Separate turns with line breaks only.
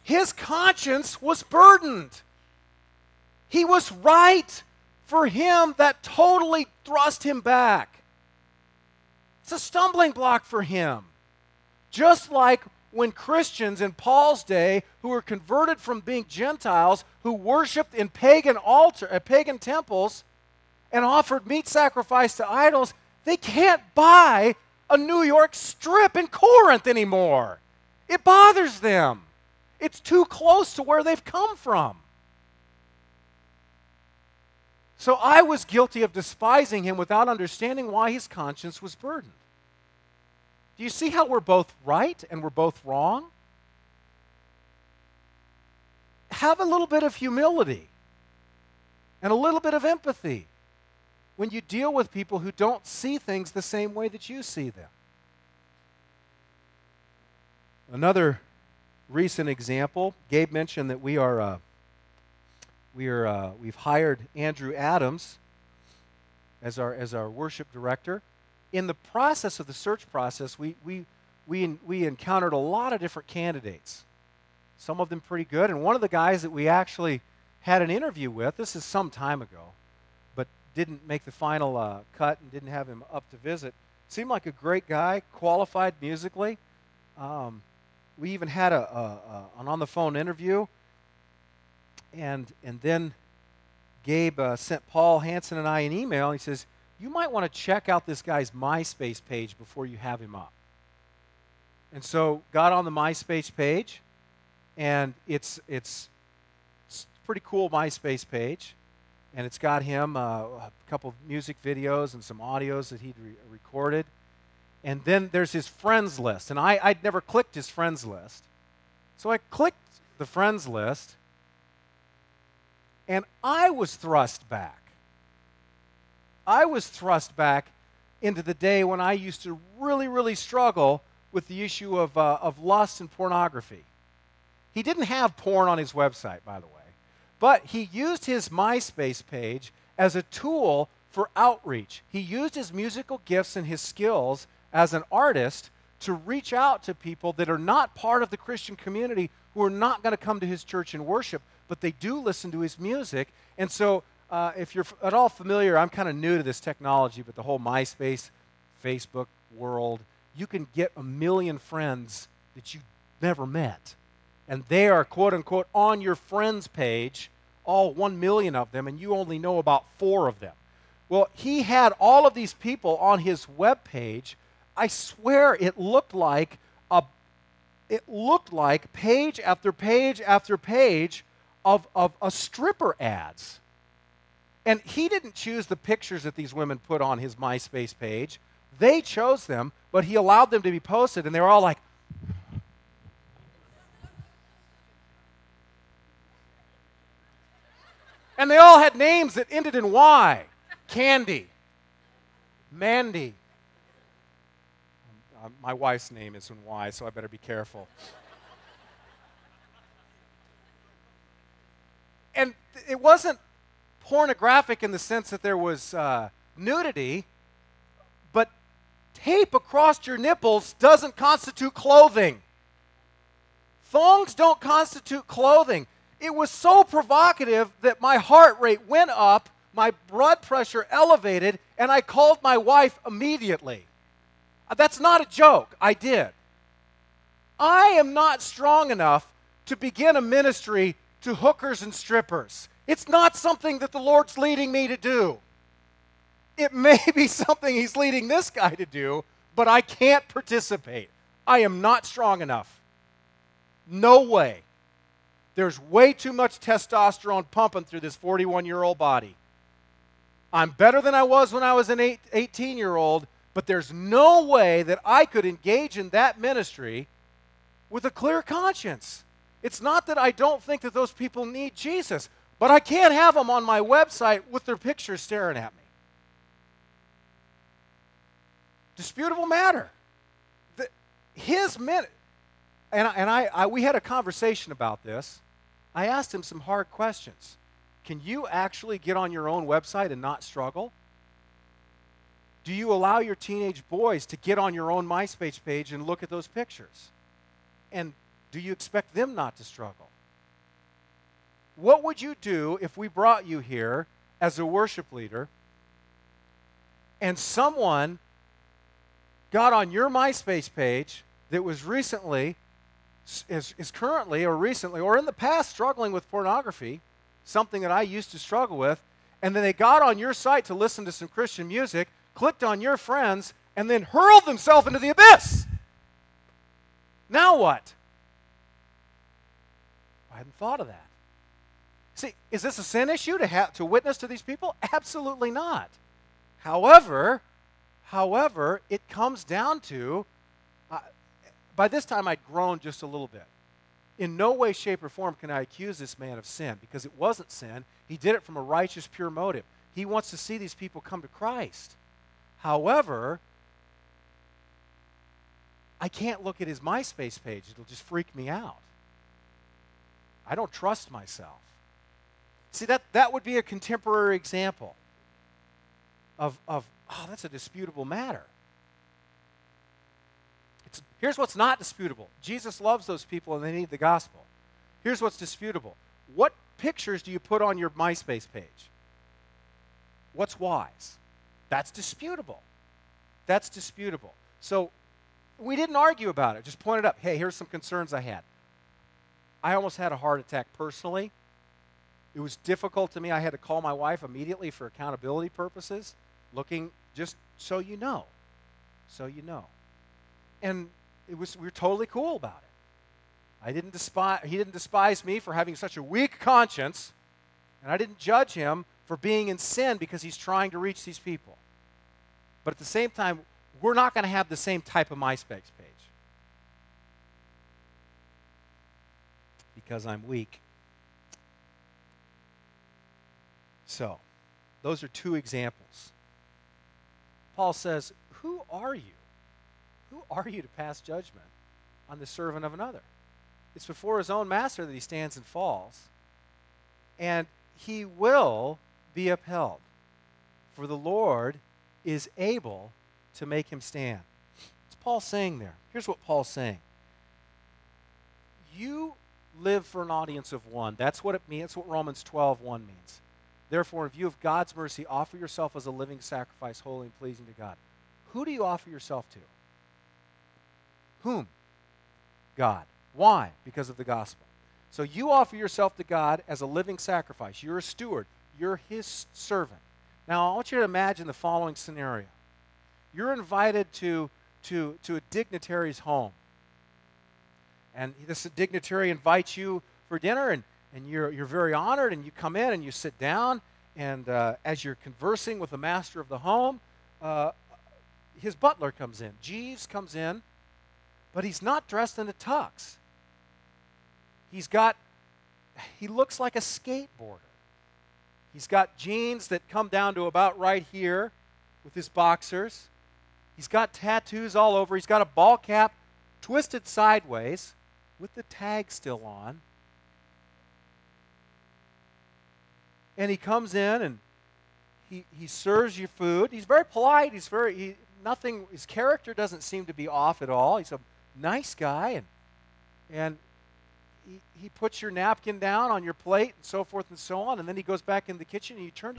His conscience was burdened. He was right for him. That totally thrust him back. It's a stumbling block for him. Just like when Christians in Paul's day, who were converted from being Gentiles, who worshiped in pagan temples and offered meat sacrifice to idols, they can't buy a New York strip in Corinth anymore. It bothers them. It's too close to where they've come from. So I was guilty of despising him without understanding why his conscience was burdened. Do you see how we're both right and we're both wrong? Have a little bit of humility and a little bit of empathy when you deal with people who don't see things the same way that you see them. Another recent example, Gabe mentioned that we've hired Andrew Adams as our worship director. In the process of the search process, we encountered a lot of different candidates. Some of them pretty good, and one of the guys that we actually had an interview with, this is some time ago, but didn't make the final cut and didn't have him up to visit, seemed like a great guy, qualified musically. We even had an on-the-phone interview, and then Gabe sent Paul Hansen and I an email. He says, you might want to check out this guy's MySpace page before you have him up. And so got on the MySpace page, and it's a pretty cool MySpace page, and it's got him a couple of music videos and some audios that he'd recorded. And then there's his friends list, and I'd never clicked his friends list. So I clicked the friends list, and I was thrust back. I was thrust back into the day when I used to really, really struggle with the issue of lust and pornography. He didn't have porn on his website, by the way, but he used his MySpace page as a tool for outreach. He used his musical gifts and his skills as an artist to reach out to people that are not part of the Christian community, who are not going to come to his church and worship, but they do listen to his music. And so if you're at all familiar, I'm kind of new to this technology, but the whole MySpace, Facebook world, you can get 1 million friends that you never met. And they are, quote unquote, on your friends page, all 1 million of them, and you only know about 4 of them. Well, he had all of these people on his web page. I swear it looked like page after page after page of stripper ads. And he didn't choose the pictures that these women put on his MySpace page. They chose them, but he allowed them to be posted, and they were all like, and they all had names that ended in Y. Candy, Mandy. My wife's name is in Y, so I better be careful. And it wasn't pornographic in the sense that there was nudity, but tape across your nipples doesn't constitute clothing. Thongs don't constitute clothing. It was so provocative that my heart rate went up, my blood pressure elevated, and I called my wife immediately. That's not a joke. I did. I am not strong enough to begin a ministry to hookers and strippers. It's not something that the Lord's leading me to do. It may be something He's leading this guy to do, but I can't participate. I am not strong enough. No way. There's way too much testosterone pumping through this 41-year-old body. I'm better than I was when I was an 18-year-old, but there's no way that I could engage in that ministry with a clear conscience. It's not that I don't think that those people need Jesus, but I can't have them on my website with their pictures staring at me. Disputable matter. We had a conversation about this. I asked him some hard questions. Can you actually get on your own website and not struggle? Do you allow your teenage boys to get on your own MySpace page and look at those pictures? And do you expect them not to struggle? What would you do if we brought you here as a worship leader and someone got on your MySpace page that was recently, is currently or recently or in the past struggling with pornography, something that I used to struggle with, and then they got on your site to listen to some Christian music, clicked on your friends, and then hurled themselves into the abyss? Now what? I hadn't thought of that. See, is this a sin issue to witness to these people? Absolutely not. However, it comes down to, by this time I'd grown just a little bit. In no way, shape, or form can I accuse this man of sin, because it wasn't sin. He did it from a righteous, pure motive. He wants to see these people come to Christ. However, I can't look at his MySpace page. It'll just freak me out. I don't trust myself. See, that would be a contemporary example of that's a disputable matter. Here's what's not disputable. Jesus loves those people and they need the gospel. Here's what's disputable. What pictures do you put on your MySpace page? What's wise? That's disputable. That's disputable. So we didn't argue about it. Just pointed up, hey, here's some concerns I had. I almost had a heart attack personally. It was difficult to me. I had to call my wife immediately for accountability purposes, looking just so you know. So you know. And we were totally cool about it. He didn't despise me for having such a weak conscience, and I didn't judge him for being in sin because he's trying to reach these people. But at the same time, we're not going to have the same type of MySpace page because I'm weak. So, those are two examples. Paul says, who are you? Who are you to pass judgment on the servant of another? It's before his own master that he stands and falls, and he will be upheld, for the Lord is able to make him stand. What's Paul saying there? Here's what Paul's saying. You live for an audience of one. That's what it means. That's what Romans 12:1 means. Therefore, in view of God's mercy, offer yourself as a living sacrifice, holy and pleasing to God. Who do you offer yourself to? Whom? God. Why? Because of the gospel. So you offer yourself to God as a living sacrifice. You're a steward. You're his servant. Now, I want you to imagine the following scenario. You're invited to a dignitary's home. And this dignitary invites you for dinner, and you're very honored, and you come in and you sit down, and as you're conversing with the master of the home, his butler comes in. Jeeves comes in, but he's not dressed in a tux. He looks like a skateboarder. He's got jeans that come down to about right here with his boxers. He's got tattoos all over. He's got a ball cap twisted sideways with the tag still on. And he comes in and he serves you food. He's very polite. His character doesn't seem to be off at all. He's a nice guy, and he puts your napkin down on your plate and so forth and so on, and then he goes back in the kitchen and you turn